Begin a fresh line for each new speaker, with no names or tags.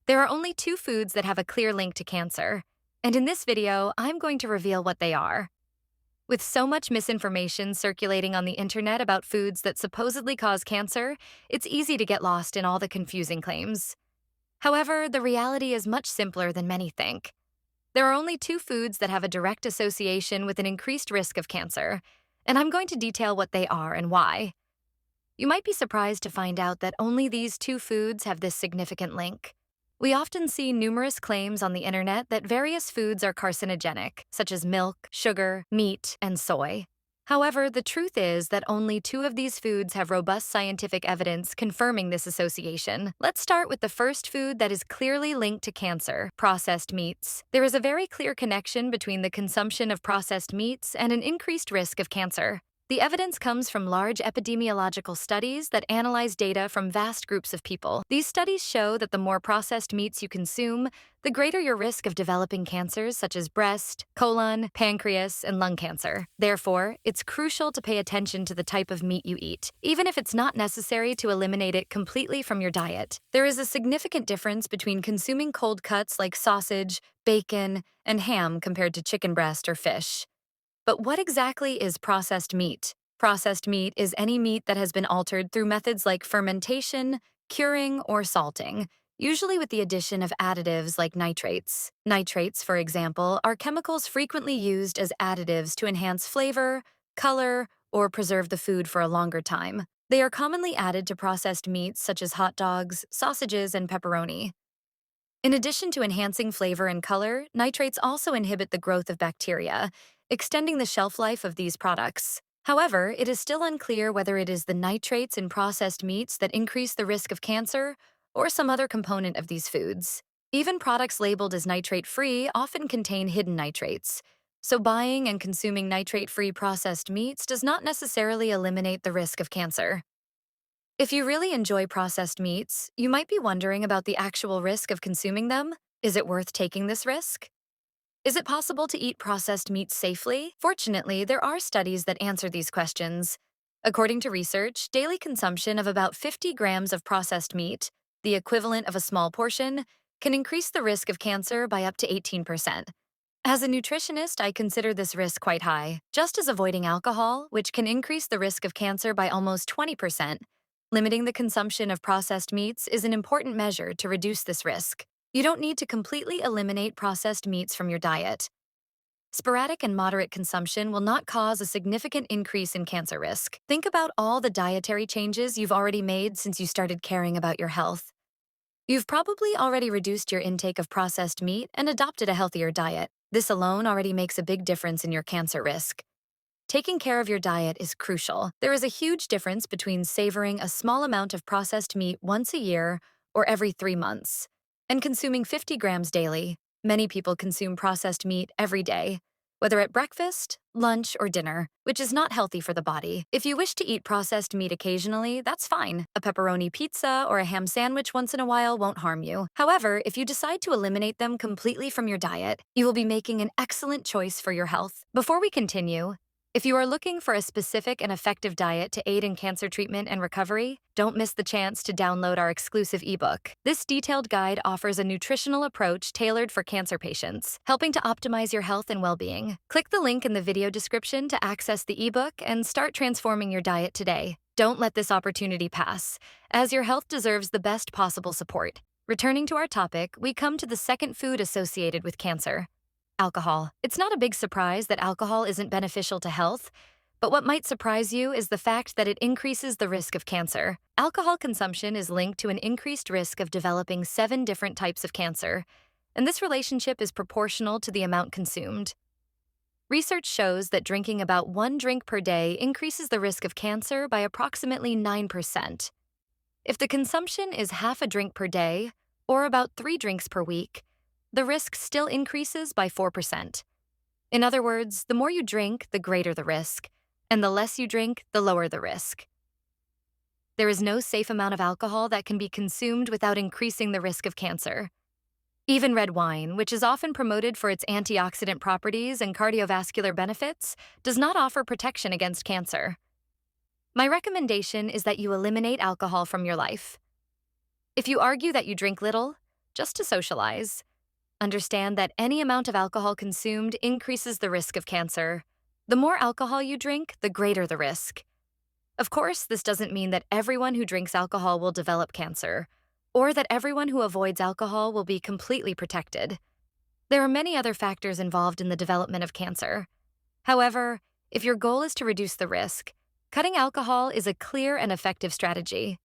There are only two foods that have a clear link to cancer, and in this video, I'm going to reveal what they are. With so much misinformation circulating on the internet about foods that supposedly cause cancer, it's easy to get lost in all the confusing claims. However, the reality is much simpler than many think. There are only two foods that have a direct association with an increased risk of cancer, and I'm going to detail what they are and why. You might be surprised to find out that only these two foods have this significant link. We often see numerous claims on the internet that various foods are carcinogenic, such as milk, sugar, meat, and soy. However, the truth is that only two of these foods have robust scientific evidence confirming this association. Let's start with the first food that is clearly linked to cancer: processed meats. There is a very clear connection between the consumption of processed meats and an increased risk of cancer. The evidence comes from large epidemiological studies that analyze data from vast groups of people. These studies show that the more processed meats you consume, the greater your risk of developing cancers such as breast, colon, pancreas, and lung cancer. Therefore, it's crucial to pay attention to the type of meat you eat, even if it's not necessary to eliminate it completely from your diet. There is a significant difference between consuming cold cuts like sausage, bacon, and ham compared to chicken breast or fish. But what exactly is processed meat? Processed meat is any meat that has been altered through methods like fermentation, curing, or salting, usually with the addition of additives like nitrates. Nitrates, for example, are chemicals frequently used as additives to enhance flavor, color, or preserve the food for a longer time. They are commonly added to processed meats such as hot dogs, sausages, and pepperoni. In addition to enhancing flavor and color, nitrates also inhibit the growth of bacteria, extending the shelf life of these products. However, it is still unclear whether it is the nitrates in processed meats that increase the risk of cancer or some other component of these foods. Even products labeled as nitrate-free often contain hidden nitrates, so buying and consuming nitrate-free processed meats does not necessarily eliminate the risk of cancer. If you really enjoy processed meats, you might be wondering about the actual risk of consuming them. Is it worth taking this risk? Is it possible to eat processed meat safely? Fortunately, there are studies that answer these questions. According to research, daily consumption of about 50 grams of processed meat, the equivalent of a small portion, can increase the risk of cancer by up to 18%. As a nutritionist, I consider this risk quite high, just as avoiding alcohol, which can increase the risk of cancer by almost 20%. Limiting the consumption of processed meats is an important measure to reduce this risk. You don't need to completely eliminate processed meats from your diet. Sporadic and moderate consumption will not cause a significant increase in cancer risk. Think about all the dietary changes you've already made since you started caring about your health. You've probably already reduced your intake of processed meat and adopted a healthier diet. This alone already makes a big difference in your cancer risk. Taking care of your diet is crucial. There is a huge difference between savoring a small amount of processed meat once a year or every 3 months and consuming 50 grams daily. Many people consume processed meat every day, whether at breakfast, lunch, or dinner, which is not healthy for the body. If you wish to eat processed meat occasionally, that's fine. A pepperoni pizza or a ham sandwich once in a while won't harm you. However, if you decide to eliminate them completely from your diet, you will be making an excellent choice for your health. Before we continue, if you are looking for a specific and effective diet to aid in cancer treatment and recovery, don't miss the chance to download our exclusive ebook. This detailed guide offers a nutritional approach tailored for cancer patients, helping to optimize your health and well-being. Click the link in the video description to access the ebook and start transforming your diet today. Don't let this opportunity pass, as your health deserves the best possible support. Returning to our topic, we come to the second food associated with cancer: alcohol. It's not a big surprise that alcohol isn't beneficial to health, but what might surprise you is the fact that it increases the risk of cancer. Alcohol consumption is linked to an increased risk of developing 7 different types of cancer, and this relationship is proportional to the amount consumed. Research shows that drinking about 1 drink per day increases the risk of cancer by approximately 9%. If the consumption is half a drink per day, or about 3 drinks per week, the risk still increases by 4%. In other words, the more you drink, the greater the risk, and the less you drink, the lower the risk. There is no safe amount of alcohol that can be consumed without increasing the risk of cancer. Even red wine, which is often promoted for its antioxidant properties and cardiovascular benefits, does not offer protection against cancer. My recommendation is that you eliminate alcohol from your life. If you argue that you drink little, just to socialize. Understand that any amount of alcohol consumed increases the risk of cancer. The more alcohol you drink, the greater the risk. Of course, this doesn't mean that everyone who drinks alcohol will develop cancer, or that everyone who avoids alcohol will be completely protected. There are many other factors involved in the development of cancer. However, if your goal is to reduce the risk, cutting alcohol is a clear and effective strategy.